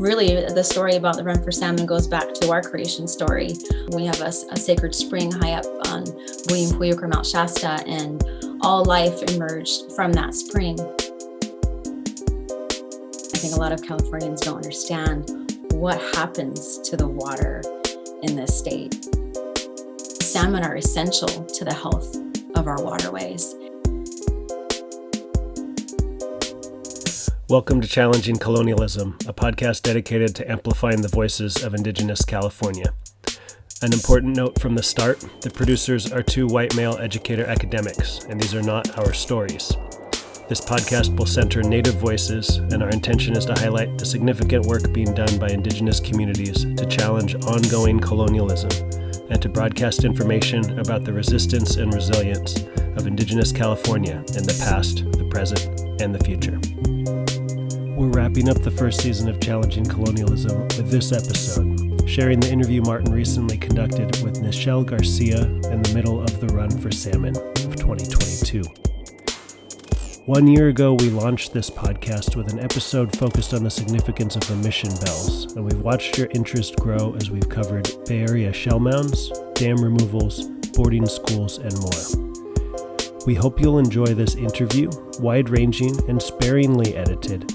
Really, the story about the Run4Salmon goes back to our creation story. We have a sacred spring high up on Winnemem Wintu or Mount Shasta, and all life emerged from that spring. I think a lot of Californians don't understand what happens to the water in this state. Salmon are essential to the health of our waterways. Welcome to Challenging Colonialism, a podcast dedicated to amplifying the voices of Indigenous California. An important note from the start, the producers are two white male educator academics, and these are not our stories. This podcast will center Native voices, and our intention is to highlight the significant work being done by Indigenous communities to challenge ongoing colonialism, and to broadcast information about the resistance and resilience of Indigenous California in the past, the present, and the future. We're wrapping up the first season of Challenging Colonialism with this episode, sharing the interview Martin recently conducted with Nichelle Garcia in the middle of the Run4Salmon of 2022. 1 year ago, we launched this podcast with an episode focused on the significance of the mission bells, and we've watched your interest grow as we've covered Bay Area shell mounds, dam removals, boarding schools, and more. We hope you'll enjoy this interview, wide-ranging and sparingly edited,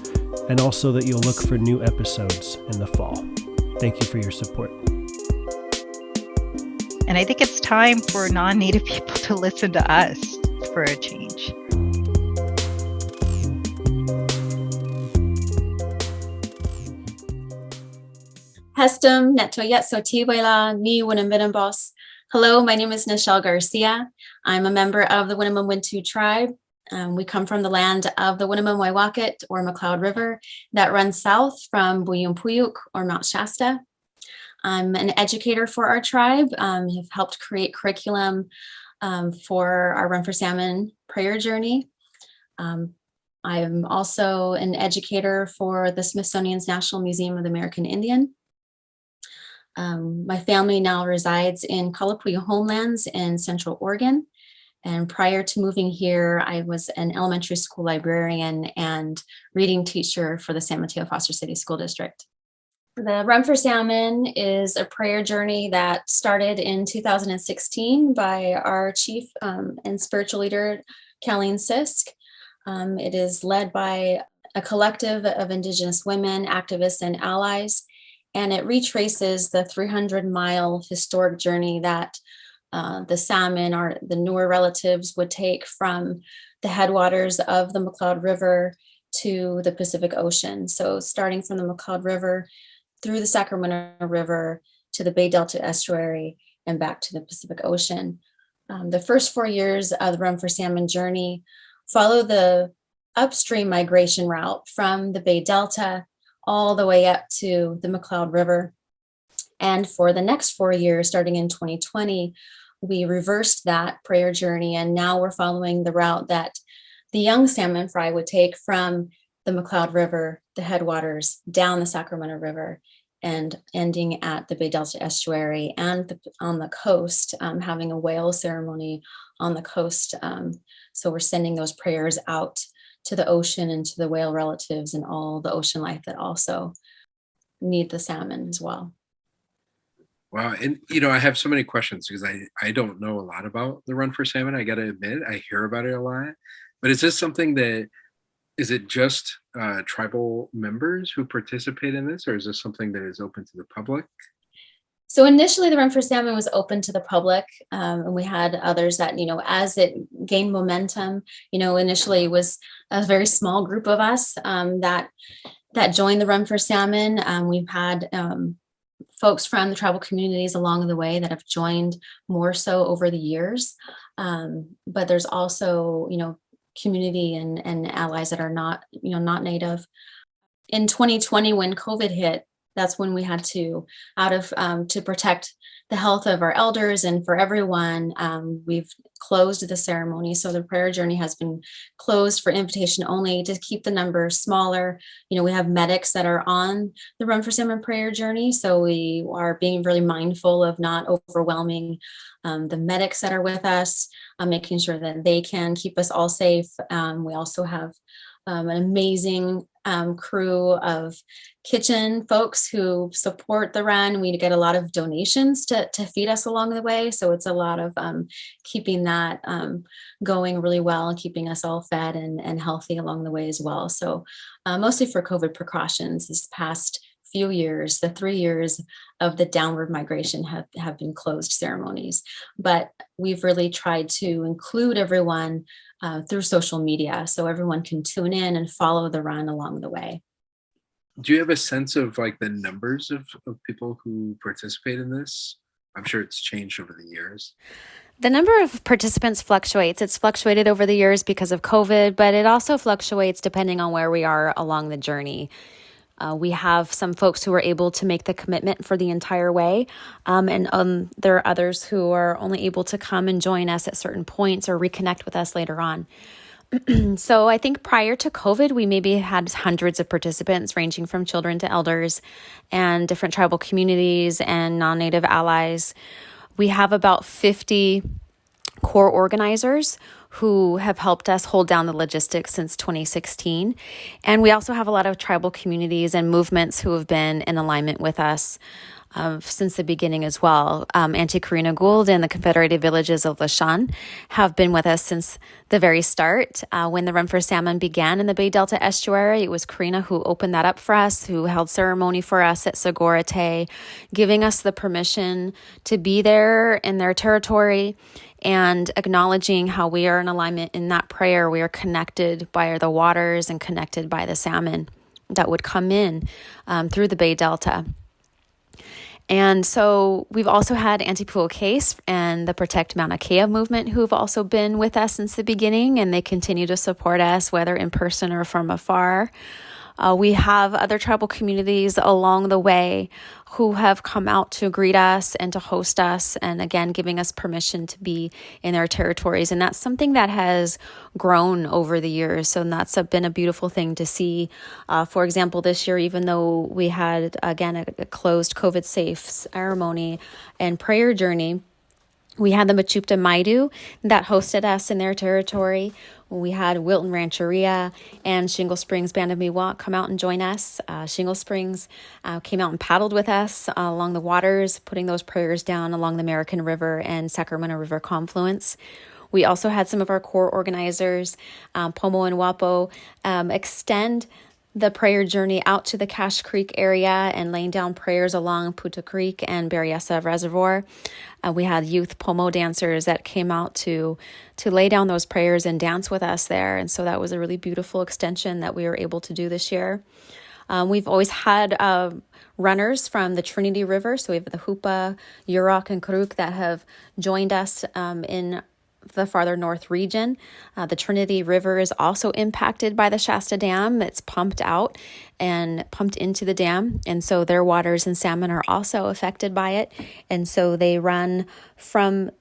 and also that you'll look for new episodes in the fall. Thank you for your support. And I think it's time for non-Native people to listen to us for a change. Hestum Netoyet Sotiwela Ni Winnemem Boss. Hello, my name is Nichelle Garcia. I'm a member of the Winnemem Wintu tribe. We come from the land of the Winnemem Wintu or McCloud River that runs south from Buyumpuyuk or Mount Shasta. I'm an educator for our tribe. Have helped create curriculum for our Run4Salmon prayer journey. I am also an educator for the Smithsonian's National Museum of the American Indian. My family now resides in Kalapuya homelands in Central Oregon. And prior to moving here, I was an elementary school librarian and reading teacher for the San Mateo Foster City School District. The Run4Salmon is a prayer journey that started in 2016 by our chief and spiritual leader, Colleen Sisk. It is led by a collective of Indigenous women, activists, and allies, and it retraces the 300-mile historic journey that the salmon or the newer relatives would take from the headwaters of the McCloud River to the Pacific Ocean. So starting from the McCloud River through the Sacramento River to the Bay Delta estuary and back to the Pacific Ocean. The first 4 years of the Run4Salmon journey follow the upstream migration route from the Bay Delta all the way up to the McCloud River. And for the next 4 years, starting in 2020, we reversed that prayer journey. And now we're following the route that the young salmon fry would take from the McCloud River, the headwaters, down the Sacramento River, and ending at the Bay Delta estuary and on the coast, having a whale ceremony on the coast. So we're sending those prayers out to the ocean and to the whale relatives and all the ocean life that also need the salmon as well. Wow. And, I have so many questions because I don't know a lot about the Run4Salmon. I got to admit, I hear about it a lot. But is this something is it just tribal members who participate in this, or is this something that is open to the public? So initially the Run4Salmon was open to the public, and we had others that, as it gained momentum, initially it was a very small group of us that joined the Run4Salmon. We've had folks from the tribal communities along the way that have joined more so over the years. But there's also, community and allies that are not Native. In 2020, when COVID hit, that's when we had to, to protect the health of our elders and for everyone, we've closed the ceremony. So the prayer journey has been closed for invitation only to keep the numbers smaller. We have medics that are on the Run4Salmon prayer journey. So we are being really mindful of not overwhelming the medics that are with us, making sure that they can keep us all safe. We also have an amazing crew of kitchen folks who support the run. We get a lot of donations to feed us along the way. So it's a lot of keeping that going really well and keeping us all fed and healthy along the way as well. So mostly for COVID precautions this past few years, the 3 years of the downward migration have been closed ceremonies, but we've really tried to include everyone through social media so everyone can tune in and follow the run along the way. Do you have a sense of like the numbers of people who participate in this? I'm sure it's changed over the years. The number of participants fluctuates. It's fluctuated over the years because of COVID, but it also fluctuates depending on where we are along the journey. We have some folks who are able to make the commitment for the entire way, and there are others who are only able to come and join us at certain points or reconnect with us later on. So I think prior to COVID, we maybe had hundreds of participants ranging from children to elders and different tribal communities and non-native allies. We have about 50 core organizers who have helped us hold down the logistics since 2016. And we also have a lot of tribal communities and movements who have been in alignment with us since the beginning as well. Auntie Karina Gould and the Confederated Villages of Lashan have been with us since the very start. When the Run4Salmon began in the Bay Delta estuary, it was Karina who opened that up for us, who held ceremony for us at Sagorate, giving us the permission to be there in their territory and acknowledging how we are in alignment in that prayer. We are connected by the waters and connected by the salmon that would come in through the Bay Delta. And so we've also had Auntie Pua Case and the Protect Mauna Kea movement who have also been with us since the beginning, and they continue to support us, whether in person or from afar. We have other tribal communities along the way who have come out to greet us and to host us, and again, giving us permission to be in their territories. And that's something that has grown over the years. So that's been a beautiful thing to see. For example, this year, even though we had, again, a closed COVID-safe ceremony and prayer journey, we had the Machupta Maidu that hosted us in their territory. We had Wilton Rancheria and Shingle Springs Band of Miwok come out and join us. Shingle Springs came out and paddled with us along the waters, putting those prayers down along the American River and Sacramento River confluence. We also had some of our core organizers, Pomo and Wapo, extend the prayer journey out to the Cache Creek area and laying down prayers along Puta Creek and Berryessa Reservoir. We had youth Pomo dancers that came out to lay down those prayers and dance with us there. And so that was a really beautiful extension that we were able to do this year. We've always had runners from the Trinity River. So we have the Hupa, Yurok, and Karuk that have joined us in the farther north region. The Trinity River is also impacted by the Shasta Dam. It's pumped out and pumped into the dam. And so their waters and salmon are also affected by it. And so they run from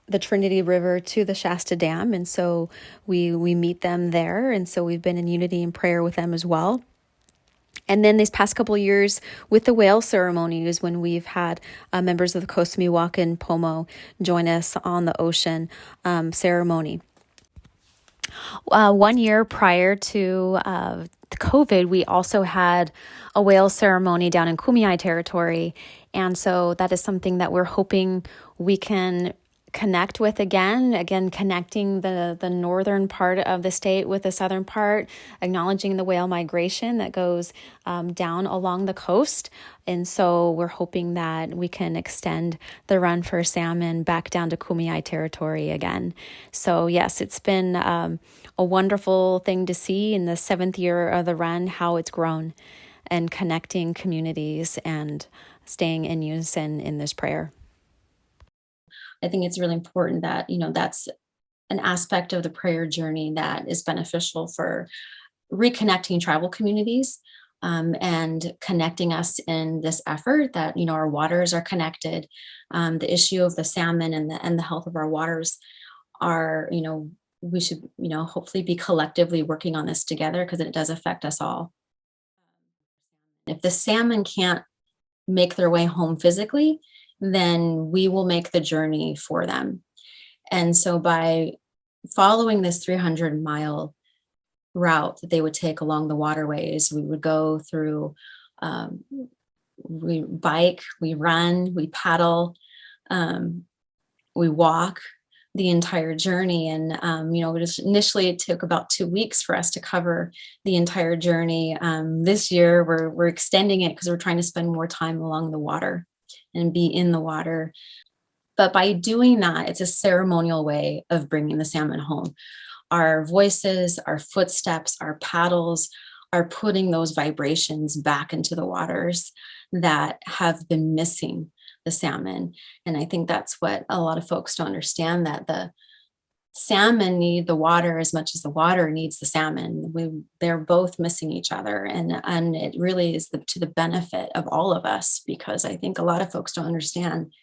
the Trinity River to the Shasta Dam. And so we meet them there. And so we've been in unity and prayer with them as well. And then these past couple of years with the whale ceremonies, when we've had members of the Coast Miwok and Pomo join us on the ocean ceremony. 1 year prior to COVID, we also had a whale ceremony down in Kumeyaay territory. And so that is something that we're hoping we can connect with again, connecting the northern part of the state with the southern part, acknowledging the whale migration that goes down along the coast. And so we're hoping that we can extend the Run4Salmon back down to Kumeyaay territory again. So yes, it's been a wonderful thing to see in the 7th year of the run, how it's grown and connecting communities and staying in unison in this prayer. I think it's really important that, that's an aspect of the prayer journey that is beneficial for reconnecting tribal communities and connecting us in this effort that, our waters are connected. The issue of the salmon and the health of our waters are, we should, hopefully be collectively working on this together because it does affect us all. If the salmon can't make their way home physically, then we will make the journey for them. And so by following this 300-mile route that they would take along the waterways. We would go through, we bike, we run, we paddle, we walk the entire journey. And, initially it took about 2 weeks for us to cover the entire journey. This year we're extending it because we're trying to spend more time along the water and be in the water. But by doing that, it's a ceremonial way of bringing the salmon home. Our voices, our footsteps, our paddles are putting those vibrations back into the waters that have been missing the salmon. And I think that's what a lot of folks don't understand, that the salmon need the water as much as the water needs the salmon. They're both missing each other. And it really is to the benefit of all of us, because I think a lot of folks don't understand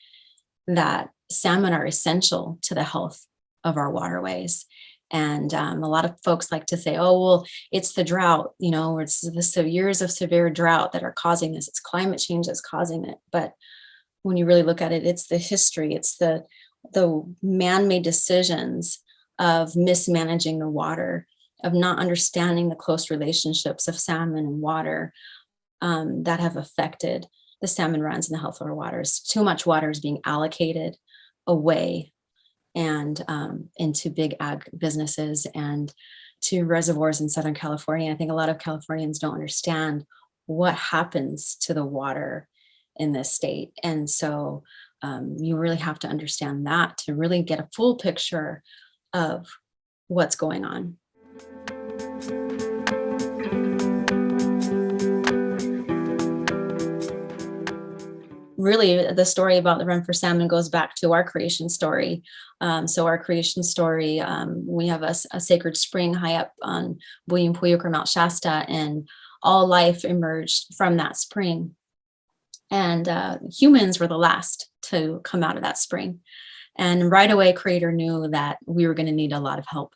that salmon are essential to the health of our waterways. And a lot of folks like to say, oh, well, it's the drought, or it's the years of severe drought that are causing this. It's climate change that's causing it. But when you really look at it, it's the history, it's the man-made decisions of mismanaging the water, of not understanding the close relationships of salmon and water that have affected the salmon runs and the health of our waters. Too much water is being allocated away and into big ag businesses and to reservoirs in Southern California. I think a lot of Californians don't understand what happens to the water in this state. And so you really have to understand that to really get a full picture of what's going on. Really, the story about the Run4Salmon goes back to our creation story. So our creation story, we have a sacred spring high up on Buyumpuyuk or Mount Shasta, and all life emerged from that spring. And humans were the last to come out of that spring. And right away, Creator knew that we were going to need a lot of help.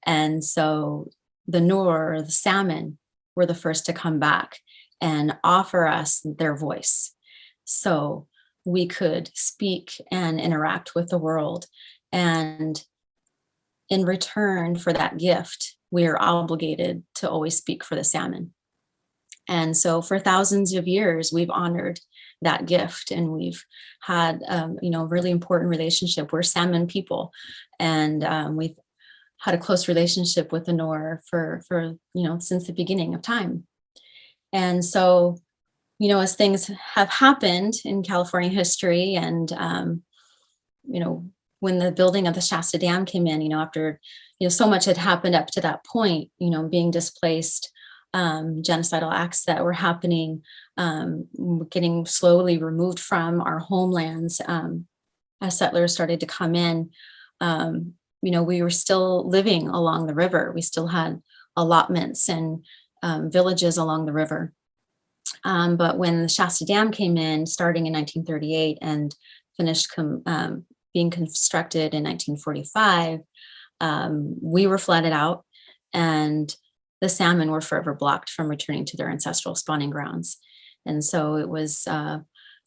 And so the Noor, the salmon, were the first to come back and offer us their voice, so we could speak and interact with the world. And in return for that gift, we are obligated to always speak for the salmon. And so for thousands of years, we've honored that gift, and we've had, a really important relationship. We're salmon people, and we've had a close relationship with the Noor for since the beginning of time. And so, as things have happened in California history, and when the building of the Shasta Dam came in, after so much had happened up to that point, being displaced, genocidal acts that were happening, getting slowly removed from our homelands as settlers started to come in. We were still living along the river. We still had allotments and villages along the river. But when the Shasta Dam came in, starting in 1938 and finished being constructed in 1945, we were flooded out, and the salmon were forever blocked from returning to their ancestral spawning grounds. And so it was,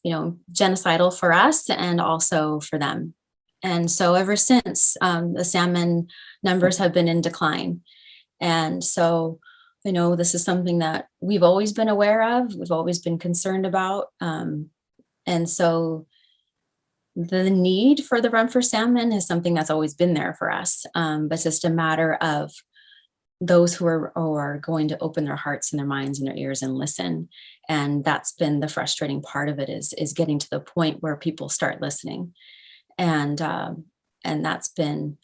genocidal for us and also for them. And so ever since, the salmon numbers have been in decline. And so, this is something that we've always been aware of, we've always been concerned about. And so the need for the Run4Salmon is something that's always been there for us. But it's just a matter of those who are going to open their hearts and their minds and their ears and listen. And that's been the frustrating part of it, is getting to the point where people start listening. And that's been,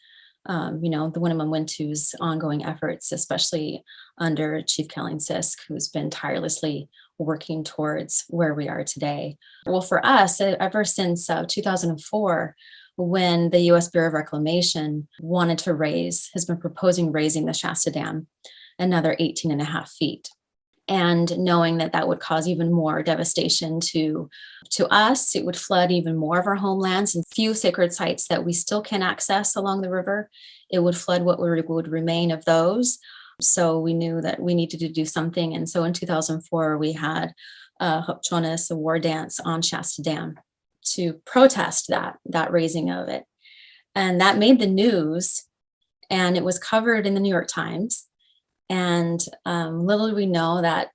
the Winnemem Wintu's ongoing efforts, especially under Chief Kelling Sisk, who's been tirelessly working towards where we are today. Well, for us, ever since 2004, when the U.S. Bureau of Reclamation has been proposing raising the Shasta Dam another 18.5 feet. And knowing that would cause even more devastation to us, it would flood even more of our homelands and few sacred sites that we still can access along the river. It would flood what would remain of those. So we knew that we needed to do something. And so in 2004, we had Hopchonis, a war dance on Shasta Dam to protest that raising of it. And that made the news, and it was covered in the New York Times. And little did we know that,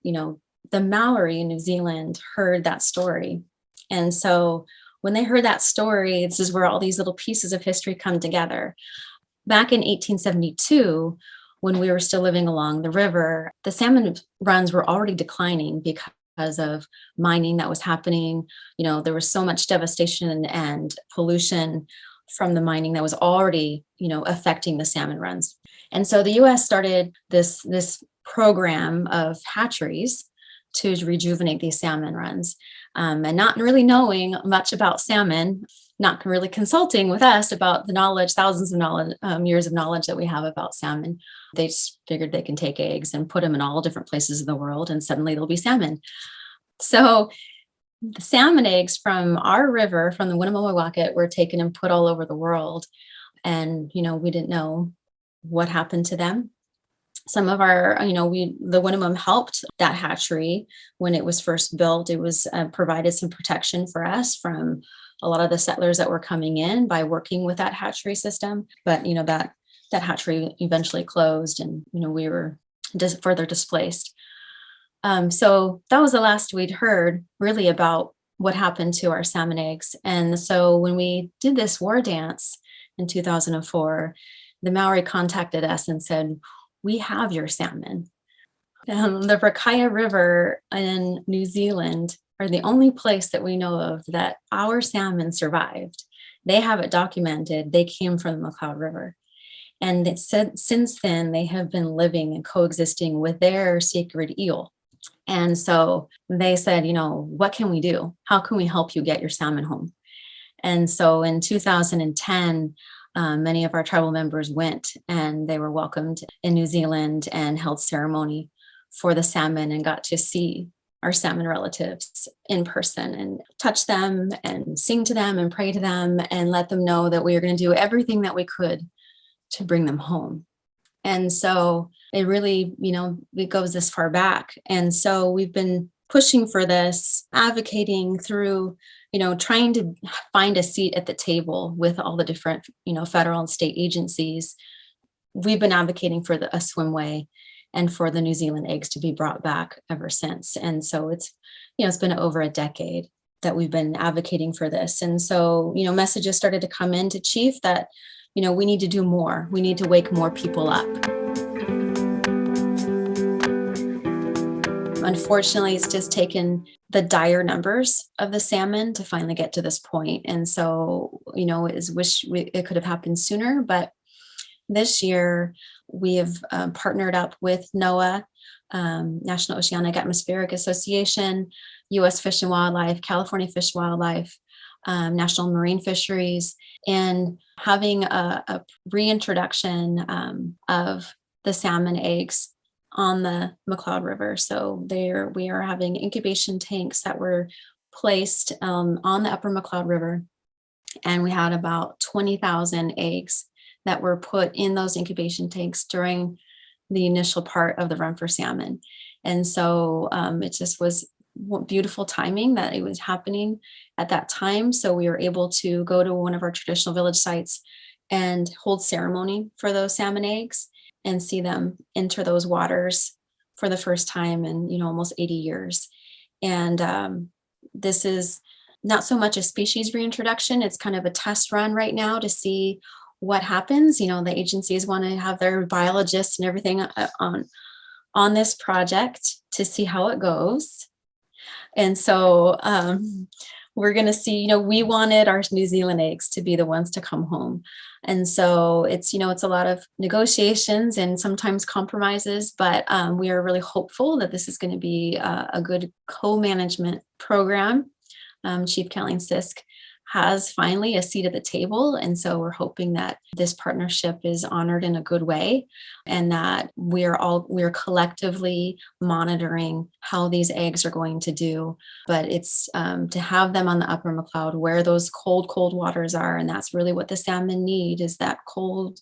the Maori in New Zealand heard that story. And so when they heard that story, this is where all these little pieces of history come together. Back in 1872, when we were still living along the river, the salmon runs were already declining because of mining that was happening. There was so much devastation and pollution from the mining that was already, affecting the salmon runs. And so the US started this program of hatcheries to rejuvenate these salmon runs. And not really knowing much about salmon, not really consulting with us about the knowledge, thousands of knowledge, years of knowledge that we have about salmon. They just figured they can take eggs and put them in all different places of the world, and suddenly there'll be salmon. So the salmon eggs from our river, from the Winnemem Wintu, were taken and put all over the world. And, we didn't know what happened to them. Some of our, the Winnemem helped that hatchery when it was first built. It was provided some protection for us from a lot of the settlers that were coming in by working with that hatchery system. But, that hatchery eventually closed, and, we were just further displaced. So that was the last we'd heard really about what happened to our salmon eggs. And so when we did this war dance in 2004, the Maori contacted us and said, "We have your salmon." The Rakaya River in New Zealand are the only place that we know of that our salmon survived. They have it documented. They came from the McCloud River. And it said since then, they have been living and coexisting with their sacred eel. And so they said, what can we do? How can we help you get your salmon home? And so in 2010, many of our tribal members went, and they were welcomed in New Zealand and held ceremony for the salmon, and got to see our salmon relatives in person and touch them and sing to them and pray to them and let them know that we are going to do everything that we could to bring them home. And so it really, it goes this far back. And so we've been pushing for this, advocating through, trying to find a seat at the table with all the different, federal and state agencies. We've been advocating for a swimway and for the New Zealand eggs to be brought back ever since. And so it's been over a decade that we've been advocating for this. And so, messages started to come into Chief that, we need to do more. We need to wake more people up. Unfortunately, it's just taken the dire numbers of the salmon to finally get to this point. And so, it could have happened sooner, but this year we have partnered up with NOAA, National Oceanic Atmospheric Association, U.S. Fish and Wildlife, California Fish and Wildlife, National Marine Fisheries, and having a reintroduction of the salmon eggs on the McCloud River. So we are having incubation tanks that were placed on the upper McCloud River. And we had about 20,000 eggs that were put in those incubation tanks during the initial part of the Run4Salmon. And so it just was beautiful timing that it was happening at that time. So we were able to go to one of our traditional village sites and hold ceremony for those salmon eggs and see them enter those waters for the first time in, almost 80 years. And this is not so much a species reintroduction. It's kind of a test run right now to see what happens. The agencies want to have their biologists and everything on this project to see how it goes. And so we're going to see, we wanted our New Zealand eggs to be the ones to come home. And so it's a lot of negotiations and sometimes compromises, but we are really hopeful that this is going to be a good co-management program. Chief Kathleen Sisk has finally a seat at the table. And so we're hoping that this partnership is honored in a good way, and that we're collectively monitoring how these eggs are going to do. But it's to have them on the upper McCloud where those cold waters are. And that's really what the salmon need, is that cold,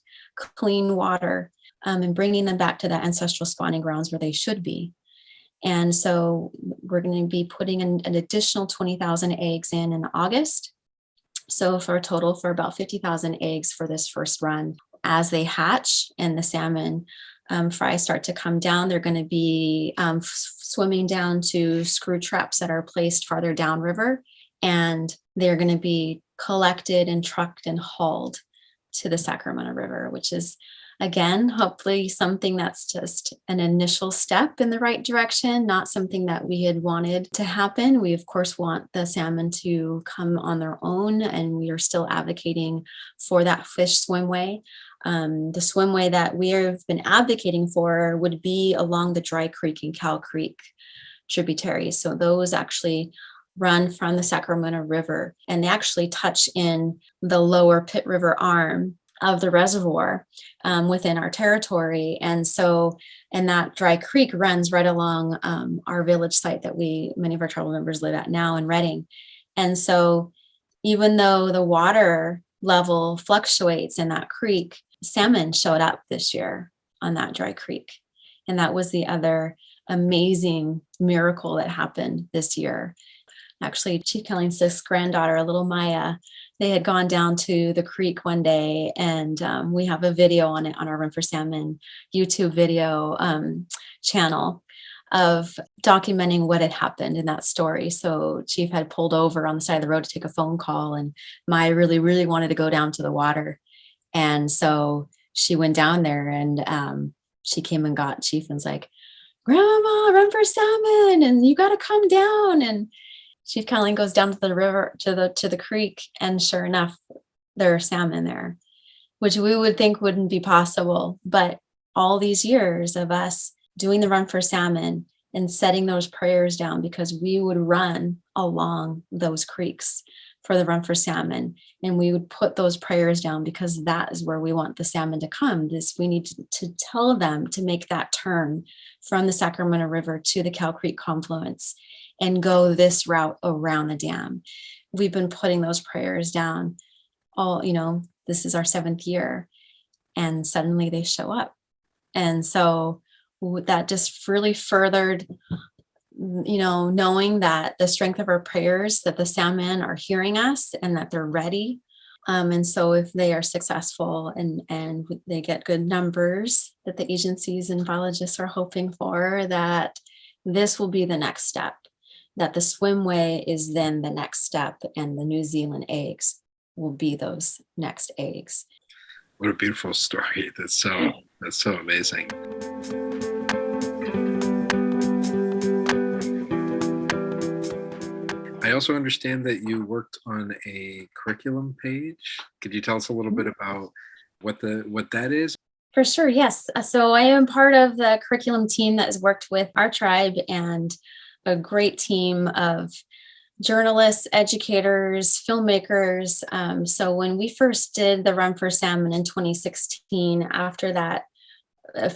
clean water, and bringing them back to the ancestral spawning grounds where they should be. And so we're going to be putting an additional 20,000 eggs in August. So for a total for about 50,000 eggs for this first run. As they hatch and the salmon fry start to come down, they're going to be swimming down to screw traps that are placed farther downriver, and they're going to be collected and trucked and hauled to the Sacramento River, which is, again, hopefully something that's just an initial step in the right direction, not something that we had wanted to happen. We, of course, want the salmon to come on their own, and we are still advocating for that fish swimway. The swimway that we have been advocating for would be along the Dry Creek and Cow Creek tributaries. So those actually run from the Sacramento River, and they actually touch in the lower Pitt River arm of the reservoir within our territory. And that Dry Creek runs right along our village site that many of our tribal members live at now in Redding. And so even though the water level fluctuates in that creek, salmon showed up this year on that Dry Creek. And that was the other amazing miracle that happened this year. Actually, Chief Kelling's sixth granddaughter, little Maya, they had gone down to the creek one day, and we have a video on it on our Run4Salmon YouTube video channel of documenting what had happened in that story. So Chief had pulled over on the side of the road to take a phone call, and Maya really, really wanted to go down to the water. And so she went down there, and she came and got Chief and was like, "Grandma, Run4Salmon, and you got to come down." And Chief Kelling goes down to the river, to the creek, and sure enough, there are salmon there, which we would think wouldn't be possible. But all these years of us doing the Run4Salmon and setting those prayers down, because we would run along those creeks for the Run4Salmon, and we would put those prayers down because that is where we want the salmon to come. We need to tell them to make that turn from the Sacramento River to the Cow Creek confluence and go this route around the dam. We've been putting those prayers down this is our 7th year, and suddenly they show up. And so that just really furthered, knowing that the strength of our prayers, that the salmon are hearing us and that they're ready. And so if they are successful and they get good numbers that the agencies and biologists are hoping for, that this will be the next step, that the swimway is then the next step, and the New Zealand eggs will be those next eggs. What a beautiful story. That's so amazing. I also understand that you worked on a curriculum page. Could you tell us a little bit about what that is? For sure, yes. So I am part of the curriculum team that has worked with our tribe, and a great team of journalists, educators, filmmakers. So when we first did the Run4Salmon in 2016, after that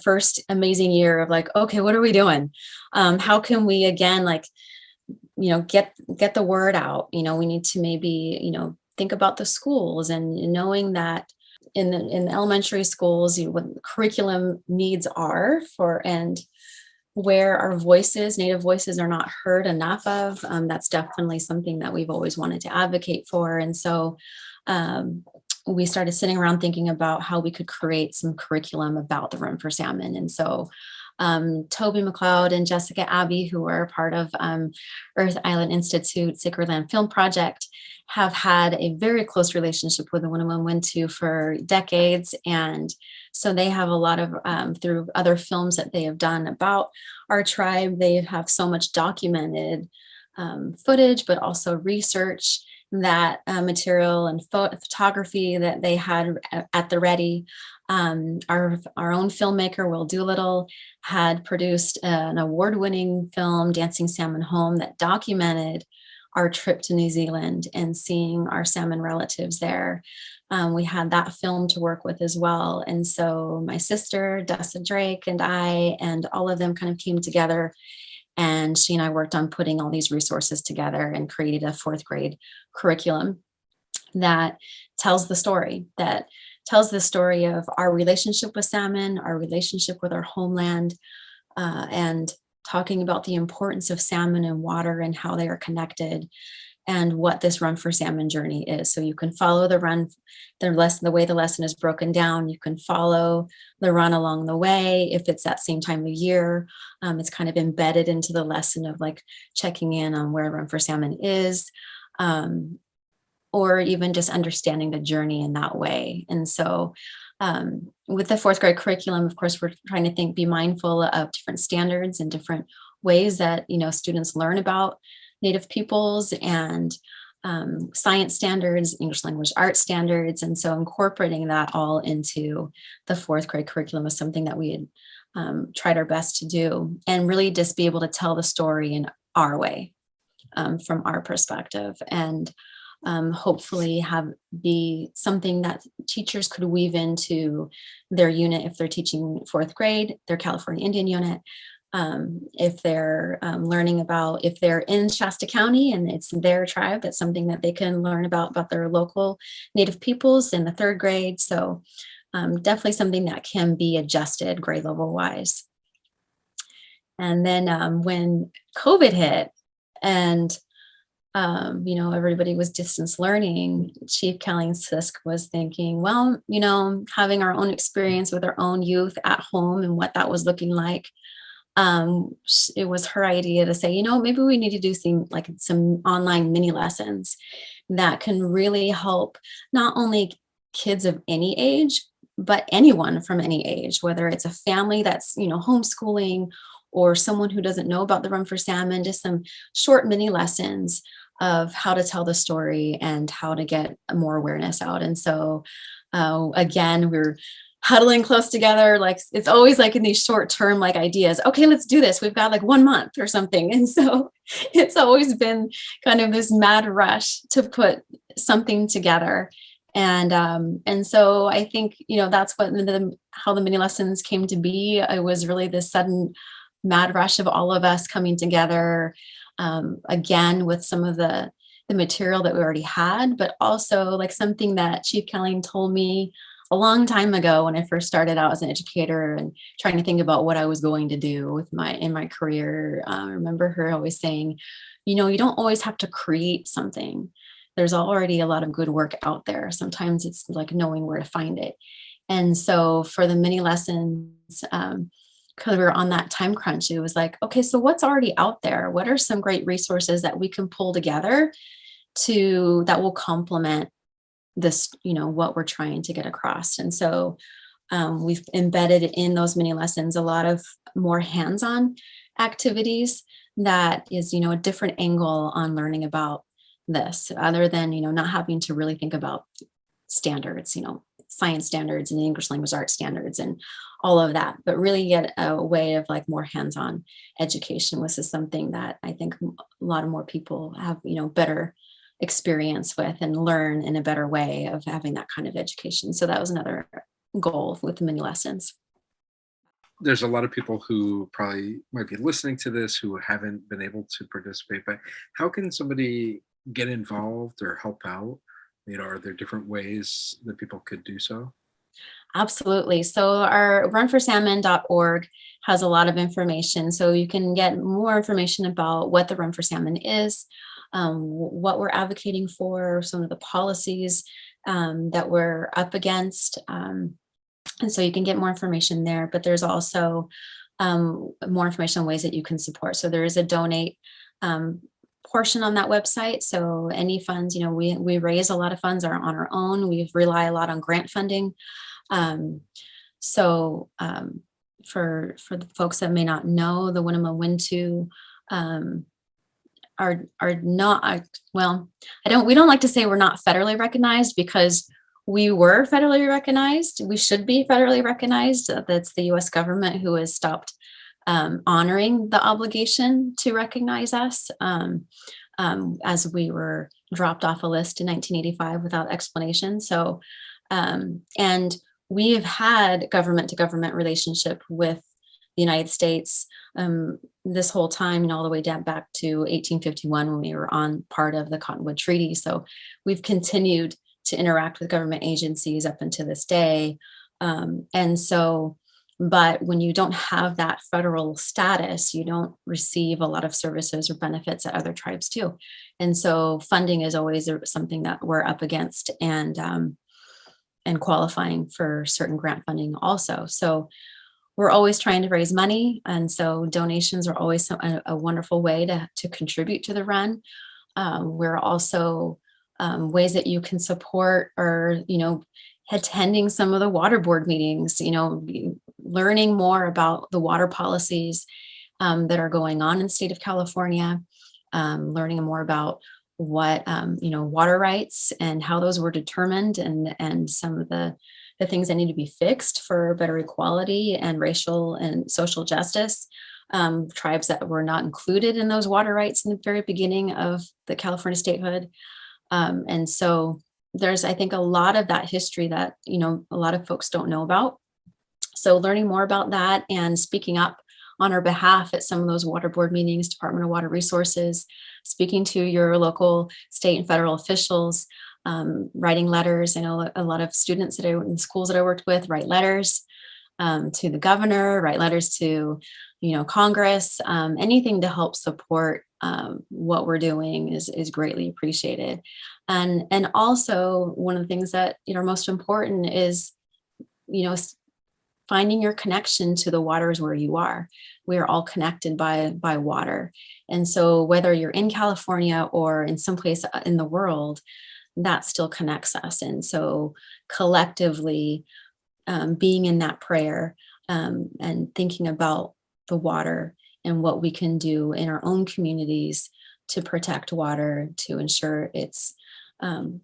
first amazing year of like, okay, what are we doing? How can we again, get the word out? We need to maybe, think about the schools, and knowing that in the elementary schools, what curriculum needs are and where our voices, Native voices, are not heard enough of. That's definitely something that we've always wanted to advocate for. And so we started sitting around thinking about how we could create some curriculum about the Run4Salmon. And so Toby McLeod and Jessica Abbey, who are part of Earth Island Institute Sacred Land Film Project, have had a very close relationship with the Winnemem Wintu for decades. And so they have a lot of, through other films that they have done about our tribe, they have so much documented footage, but also research, that material and photography that they had at the ready. Our own filmmaker, Will Doolittle, had produced an award-winning film, Dancing Salmon Home, that documented our trip to New Zealand and seeing our salmon relatives there. We had that film to work with as well. And so my sister, Dessa Drake, and I, and all of them kind of came together, and she and I worked on putting all these resources together and created a 4th grade curriculum that tells the story of our relationship with salmon, our relationship with our homeland, and talking about the importance of salmon and water and how they are connected. and what this Run for Salmon journey is. So you can follow the way the lesson is broken down. You can follow the run along the way if it's that same time of year. It's kind of embedded into the lesson of like checking in on where Run for Salmon is, or even just understanding the journey in that way. And so with the fourth grade curriculum, of course, we're trying to be mindful of different standards and different ways that, students learn about Native peoples and science standards, English language arts standards. And so incorporating that all into the fourth grade curriculum is something that we had tried our best to do, and really just be able to tell the story in our way, from our perspective, and hopefully be something that teachers could weave into their unit if they're teaching fourth grade, their California Indian unit. If they're learning about, if they're in Shasta County and it's their tribe, that's something that they can learn about their local Native peoples in the third grade. So definitely something that can be adjusted grade level wise. And then when COVID hit and everybody was distance learning, Chief Kelly Sisk was thinking, well, having our own experience with our own youth at home and what that was looking like. It was her idea to say, maybe we need to do some online mini lessons that can really help not only kids of any age, but anyone from any age, whether it's a family that's, homeschooling or someone who doesn't know about the Run for Salmon, just some short mini lessons of how to tell the story and how to get more awareness out. And so, again, we're huddling close together. Like it's always like in these short-term ideas. Okay, let's do this. We've got 1 month or something. And so it's always been kind of this mad rush to put something together. And so I think, that's what how the mini lessons came to be. It was really this sudden mad rush of all of us coming together, again, with some of the material that we already had, but also something that Chief Kelly told me a long time ago when I first started out as an educator and trying to think about what I was going to do in my career. I remember her always saying, you don't always have to create something. There's already a lot of good work out there. Sometimes it's knowing where to find it. And so for the mini lessons, because we were on that time crunch, it was okay, so what's already out there? What are some great resources that we can pull together that will complement this, what we're trying to get across? And so we've embedded in those mini lessons a lot of more hands-on activities that is, a different angle on learning about this, other than, not having to really think about standards, science standards and English language arts standards and all of that, but really get a way of more hands-on education, which is something that I think a lot of more people have, better experience with and learn in a better way of having that kind of education. So that was another goal with the mini lessons. There's a lot of people who probably might be listening to this who haven't been able to participate, but how can somebody get involved or help out? Are there different ways that people could do so? Absolutely. So our run4salmon.org has a lot of information. So you can get more information about what the Run for Salmon is, what we're advocating for, some of the policies that we're up against. And so you can get more information there, but there's also more information on ways that you can support. So there is a donate portion on that website. So any funds, we raise a lot of funds are on our own. We rely a lot on grant funding. So for the folks that may not know, the Winnemem Wintu are not, we don't like to say we're not federally recognized, because we were federally recognized. We should be federally recognized. That's the US government who has stopped honoring the obligation to recognize us, as we were dropped off a list in 1985 without explanation. So, and we have had government to government relationship with the United States this whole time, all the way down back to 1851 when we were on part of the Cottonwood Treaty. So we've continued to interact with government agencies up until this day. And so But when you don't have that federal status, you don't receive a lot of services or benefits that other tribes do. And so funding is always something that we're up against, and qualifying for certain grant funding also. So we're always trying to raise money. And so donations are always a wonderful way to contribute to the run. We're also ways that you can support, or, attending some of the water board meetings, learning more about the water policies that are going on in the state of California, learning more about what, water rights and how those were determined, and some of the things that need to be fixed for better equality and racial and social justice. Tribes that were not included in those water rights in the very beginning of the California statehood. And so there's, I think, a lot of that history that, a lot of folks don't know about. So learning more about that and speaking up on our behalf at some of those water board meetings, Department of Water Resources, speaking to your local, state, and federal officials, writing letters. I know a lot of students in schools that I worked with write letters to the governor, write letters to, Congress. Anything to help support what we're doing is greatly appreciated. And also one of the things that, are most important is, finding your connection to the waters where you are. We are all connected by water. And so whether you're in California or in some place in the world, that still connects us. And so collectively, being in that prayer, and thinking about the water and what we can do in our own communities to protect water, to ensure it's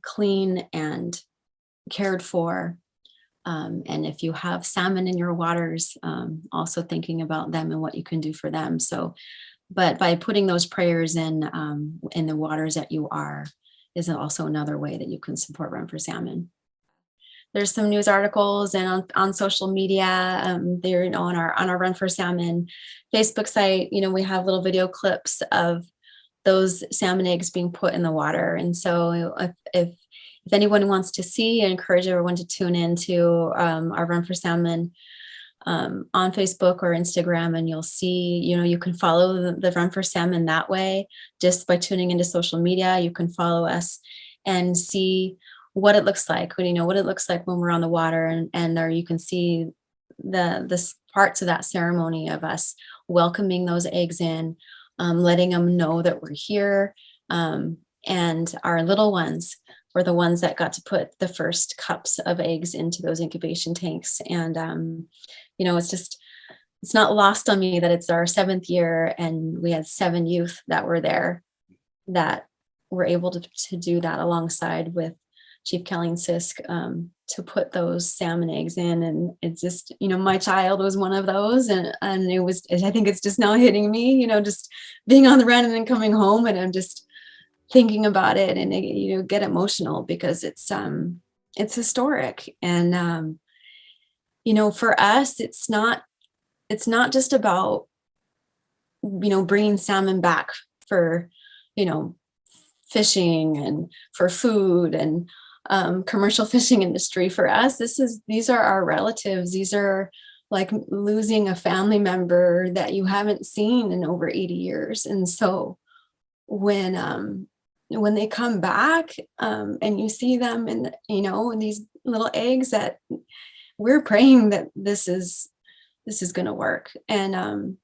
clean and cared for. And if you have salmon in your waters, also thinking about them and what you can do for them. So, but by putting those prayers in the waters that you are, is also another way that you can support Run4Salmon. There's some news articles and on social media. They're on our Run4Salmon Facebook site. We have little video clips of those salmon eggs being put in the water. And so if anyone wants to see, I encourage everyone to tune into our Run4Salmon on Facebook or Instagram, and you'll see, you can follow the Run4Salmon that way. Just by tuning into social media, you can follow us and see what it looks like, what it looks like when we're on the water, and there you can see the parts of that ceremony of us welcoming those eggs in, letting them know that we're here, and our little ones were the ones that got to put the first cups of eggs into those incubation tanks. And it's not lost on me that it's our 7th year, and we had 7 youth that were there that were able to do that alongside with Chief Kelly and Sisk, to put those salmon eggs in. And it's just, my child was one of those, and it was, I think it's just now hitting me, just being on the run and then coming home, and I'm just thinking about it, and get emotional because it's historic. And for us, it's not just about bringing salmon back for fishing and for food and commercial fishing industry. For us, these are our relatives. These are like losing a family member that you haven't seen in over 80 years. And so when they come back, and you see them in these little eggs, that we're praying that this is going to work. And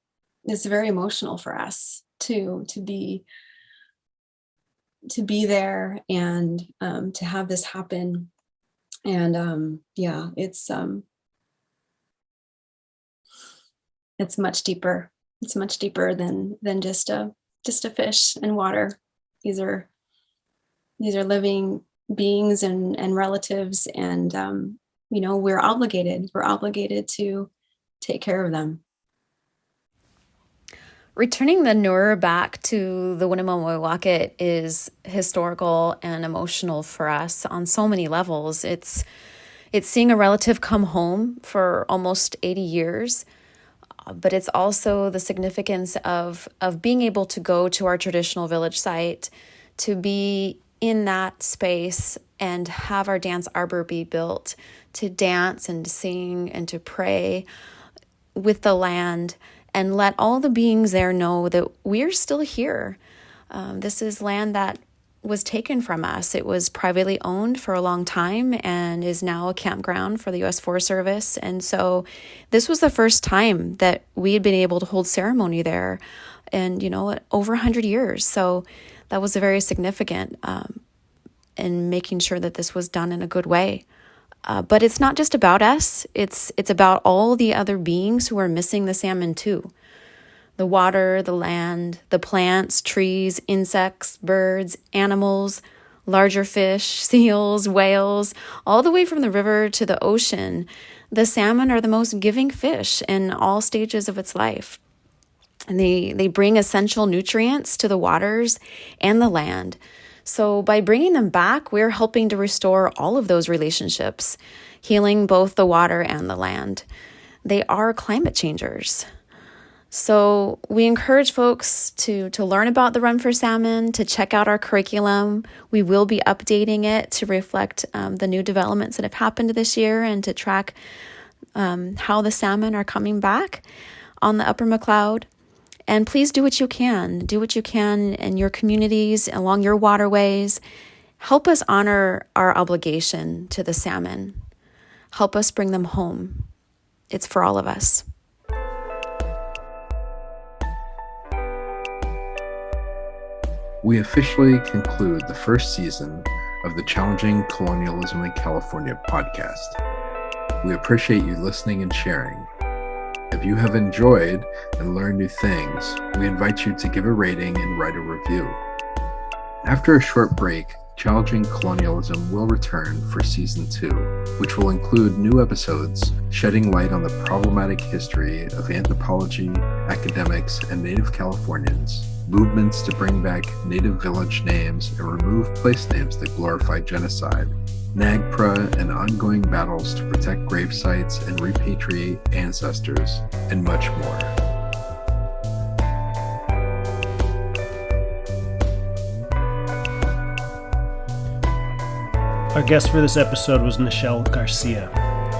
it's very emotional for us to be there and to have this happen. And it's much deeper. It's much deeper than just a fish and water. These are living beings and relatives, and we're obligated to take care of them. Returning the Nur back to the Winnemem Wintu is historical and emotional for us on so many levels. It's seeing a relative come home for almost 80 years, but it's also the significance of being able to go to our traditional village site, to be in that space and have our dance arbor be built, to dance and to sing and to pray. with the land and let all the beings there know that we're still here. This is land that was taken from us. It was privately owned for a long time and is now a campground for the U.S. Forest Service. And so this was the first time that we had been able to hold ceremony there in, over 100 years. So that was very significant in making sure that this was done in a good way. But it's not just about us. It's about all the other beings who are missing the salmon too. The water, the land, the plants, trees, insects, birds, animals, larger fish, seals, whales, all the way from the river to the ocean. The salmon are the most giving fish in all stages of its life. And they bring essential nutrients to the waters and the land. So by bringing them back, we're helping to restore all of those relationships, healing both the water and the land. They are climate changers. So we encourage folks to learn about the Run4Salmon, to check out our curriculum. We will be updating it to reflect the new developments that have happened this year and to track how the salmon are coming back on the Upper McCloud. And please do what you can. Do what you can in your communities, along your waterways. Help us honor our obligation to the salmon. Help us bring them home. It's for all of us. We officially conclude the first season of the Challenging Colonialism in California podcast. We appreciate you listening and sharing. If you have enjoyed and learned new things, we invite you to give a rating and write a review. After a short break, Challenging Colonialism will return for Season 2, which will include new episodes shedding light on the problematic history of anthropology, academics, and Native Californians, movements to bring back Native village names and remove place names that glorify genocide, NAGPRA and ongoing battles to protect grave sites and repatriate ancestors, and much more. Our guest for this episode was Nichelle Garcia.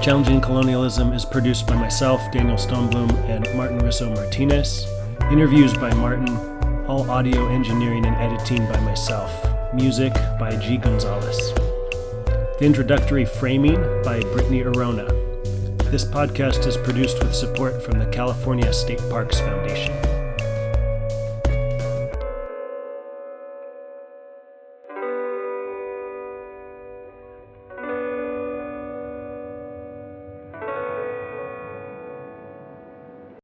Challenging Colonialism is produced by myself, Daniel Stonebloom, and Martin Rizzo-Martinez. Interviews by Martin. All audio engineering and editing by myself. Music by G. Gonzalez. The introductory framing by Brittini Orona. This podcast is produced with support from the California State Parks Foundation.